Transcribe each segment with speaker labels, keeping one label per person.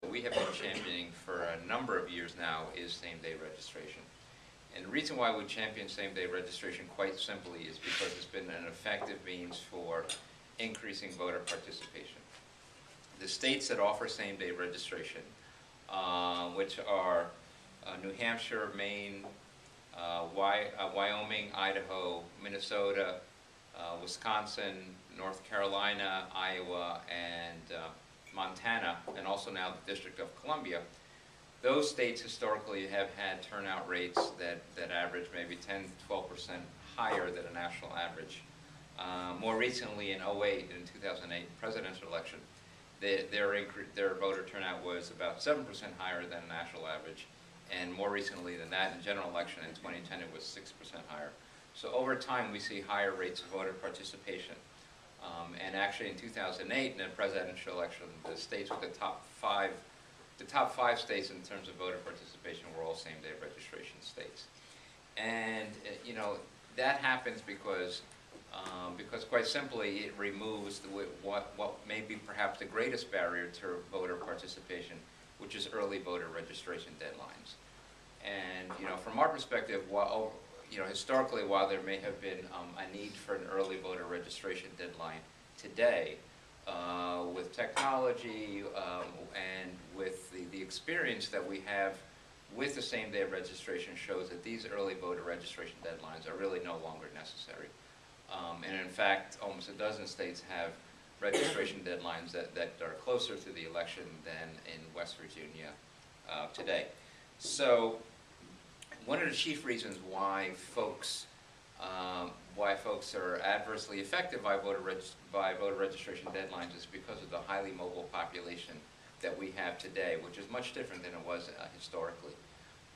Speaker 1: we have been championing for a number of years now is same-day registration. And the reason why we champion same-day registration, quite simply, is because it's been an effective means for increasing voter participation. The states that offer same-day registration, which are New Hampshire, Maine, Wyoming, Idaho, Minnesota, Wisconsin, North Carolina, Iowa, and Montana, and also now the District of Columbia, those states historically have had turnout rates that average maybe 10 to 12% higher than a national average. More recently, in 2008, in 2008 presidential election, their voter turnout was about 7% higher than a national average, and more recently than that, in general election in 2010, it was 6% higher. So over time, we see higher rates of voter participation. And actually, in 2008, in the presidential election, the states with the top five states in terms of voter participation were all same-day registration states. And that happens because quite simply, it removes what may be perhaps the greatest barrier to voter participation, which is early voter registration deadlines. And from our perspective, historically, while there may have been a need for an early voter registration deadline today, with technology and with the experience that we have with the same-day registration shows that these early voter registration deadlines are really no longer necessary. And in fact, almost a dozen states have registration deadlines that are closer to the election than in West Virginia today. So one of the chief reasons why folks are adversely affected by voter registration deadlines is because of the highly mobile population that we have today, which is much different than it was historically.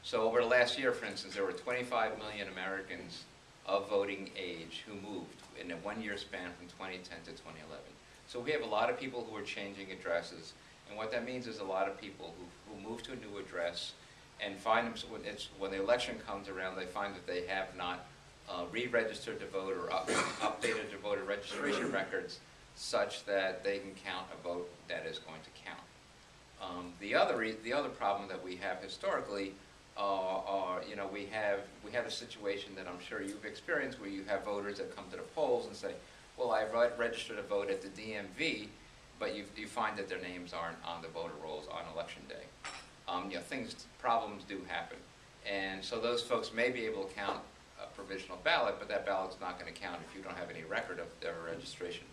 Speaker 1: So over the last year, for instance, there were 25 million Americans of voting age who moved in a one-year span from 2010 to 2011. So we have a lot of people who are changing addresses, and what that means is a lot of people who move to a new address and find them, when the election comes around, they find that they have not re-registered to vote or updated their voter registration records such that they can count a vote that is going to count. The other problem that we have historically we have a situation that I'm sure you've experienced where you have voters that come to the polls and say, well, I registered a vote at the DMV, but you find that their names aren't on the voter rolls on election day. Problems do happen. And so those folks may be able to count a provisional ballot, but that ballot's not going to count if you don't have any record of their registration,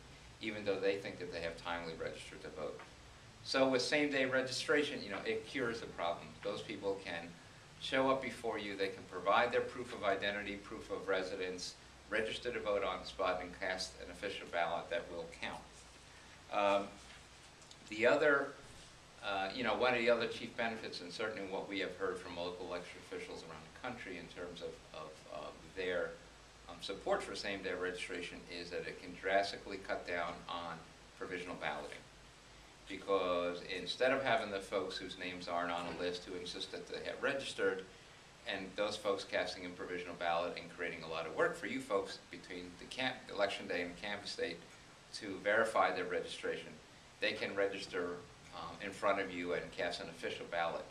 Speaker 1: even though they think that they have timely registered to vote. So with same-day registration, it cures the problem. Those people can show up before you, they can provide their proof of identity, proof of residence, register to vote on the spot, and cast an official ballot that will count. One of the other chief benefits, and certainly what we have heard from local election officials around the country in terms of their support for same-day registration, is that it can drastically cut down on provisional balloting. Because instead of having the folks whose names aren't on a list who insist that they have registered, and those folks casting in provisional ballot and creating a lot of work for you folks between the election day and canvass date to verify their registration, they can register in front of you and cast an official ballot.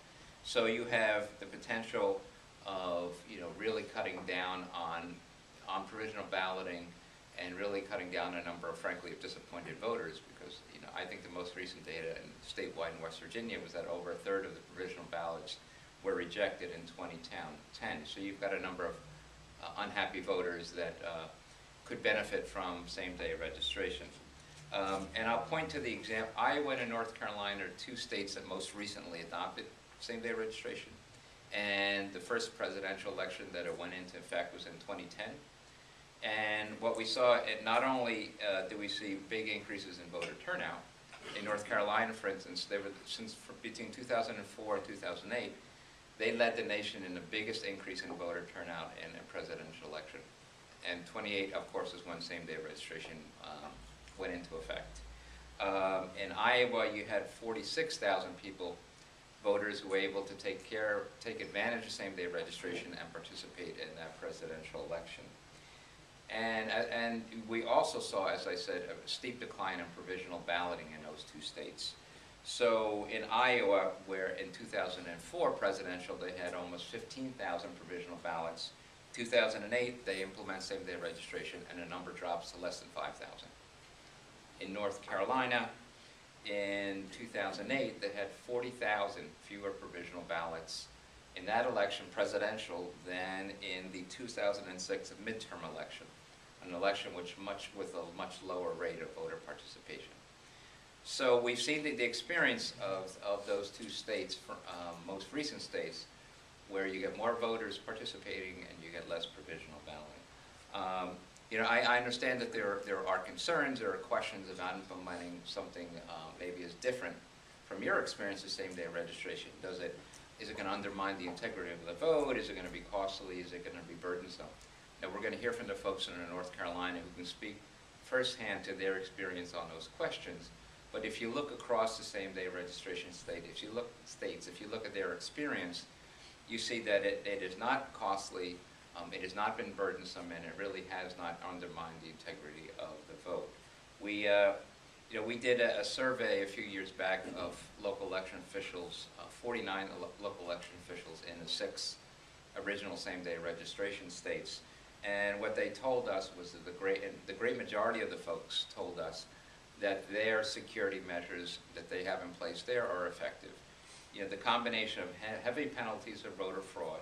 Speaker 1: So you have the potential of really cutting down on provisional balloting and really cutting down a number of, frankly, of disappointed voters, because I think the most recent data statewide in West Virginia was that over a third of the provisional ballots were rejected in 2010. So you've got a number of unhappy voters that could benefit from same-day registration. And I'll point to the example. Iowa and North Carolina are two states that most recently adopted same-day registration. And the first presidential election that it went into effect was in 2010. And what we saw, not only do we see big increases in voter turnout, in North Carolina, for instance, between 2004 and 2008, they led the nation in the biggest increase in voter turnout in a presidential election. And 28, of course, is when same-day registration went into effect. In Iowa, you had 46,000 people, voters who were able to take advantage of same-day registration and participate in that presidential election. And we also saw, as I said, a steep decline in provisional balloting in those two states. So in Iowa, where in 2004 presidential, they had almost 15,000 provisional ballots. 2008, they implement same-day registration, and the number drops to less than 5,000. In North Carolina, in 2008, they had 40,000 fewer provisional ballots in that election, presidential, than in the 2006 midterm election, an election with a much lower rate of voter participation. So we've seen the experience of those two states, most recent states, where you get more voters participating and you get less provisional balloting. I understand that there are concerns, there are questions about implementing something maybe as different from your experience of same-day registration. Is it going to undermine the integrity of the vote? Is it going to be costly? Is it going to be burdensome? Now, we're going to hear from the folks in North Carolina who can speak firsthand to their experience on those questions. But if you look across the same-day registration if you look at their experience, you see that it is not costly, it has not been burdensome, and it really has not undermined the integrity of the vote. We did a survey a few years back of local election officials, 49 local election officials in the 6 original same-day registration states, and what they told us was that the great majority of the folks told us that their security measures that they have in place there are effective. The combination of heavy penalties of voter fraud,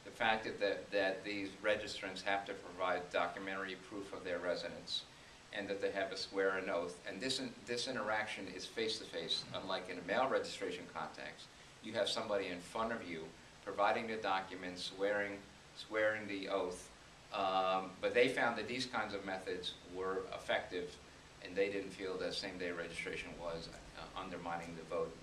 Speaker 1: the fact that these registrants have to provide documentary proof of their residence, and that they have to swear an oath, and this interaction is face-to-face, unlike in a mail registration context. You have somebody in front of you providing the documents, swearing the oath, but they found that these kinds of methods were effective, and they didn't feel that same-day registration was undermining the vote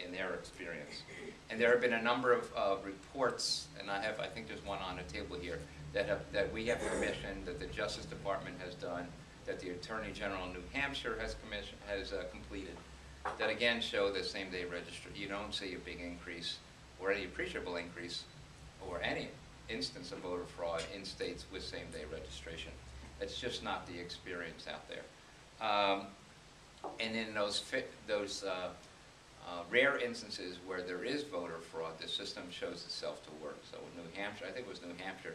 Speaker 1: in their experience. And there have been a number of reports, and I think there's one on the table here, that we have commissioned, that the Justice Department has done, that the Attorney General in New Hampshire has completed, that again show that same-day registration, you don't see a big increase, or any appreciable increase, or any instance of voter fraud in states with same-day registration. It's just not the experience out there. And in those rare instances where there is voter fraud, the system shows itself to work. So in New Hampshire, I think it was New Hampshire,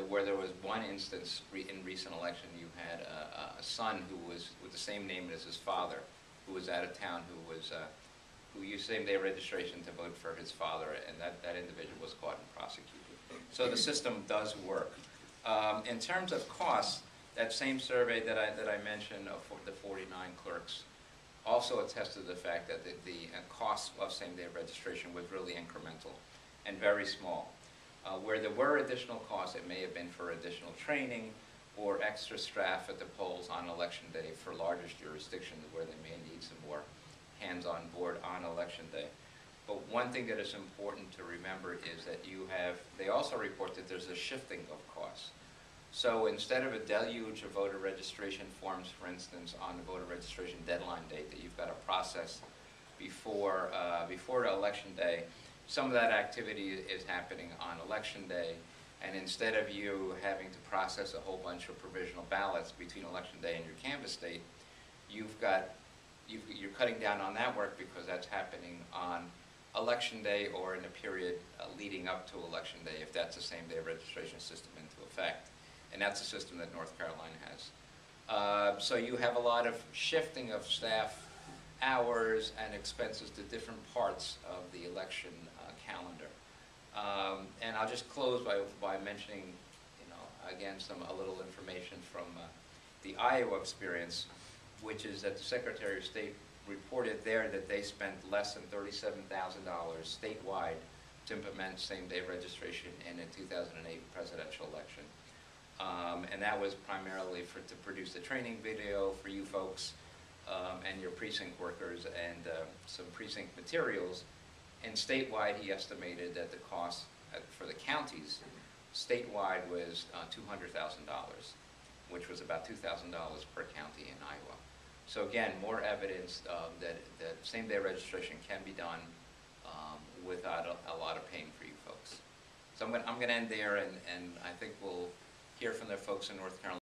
Speaker 1: where there was one instance in recent election, you had a son who was with the same name as his father, who was out of town, who used same-day registration to vote for his father, and that individual was caught and prosecuted. So the system does work. In terms of costs, that same survey that I mentioned of the 49 clerks also attested to the fact that the cost of same-day registration was really incremental and very small. Where there were additional costs, it may have been for additional training or extra staff at the polls on election day for larger jurisdictions where they may need some more hands on board on election day. But one thing that is important to remember is that they also report that there's a shifting of costs. So instead of a deluge of voter registration forms, for instance, on the voter registration deadline date that you've got to process before election day, some of that activity is happening on election day, and instead of you having to process a whole bunch of provisional ballots between election day and your canvass date, you're cutting down on that work because that's happening on election day or in the period leading up to election day, if that's the same-day registration system into effect. And that's a system that North Carolina has. So you have a lot of shifting of staff hours and expenses to different parts of the election calendar. And I'll just close by mentioning, again, a little information from the Iowa experience, which is that the Secretary of State reported there that they spent less than $37,000 statewide to implement same-day registration in the 2008 presidential election. And that was primarily to produce the training video for you folks and your precinct workers and some precinct materials. And statewide, he estimated that the cost for the counties statewide was $200,000, which was about $2,000 per county in Iowa. So again, more evidence that same-day registration can be done without a lot of pain for you folks. So I'm going to end there, and I think we'll hear from the folks in North Carolina.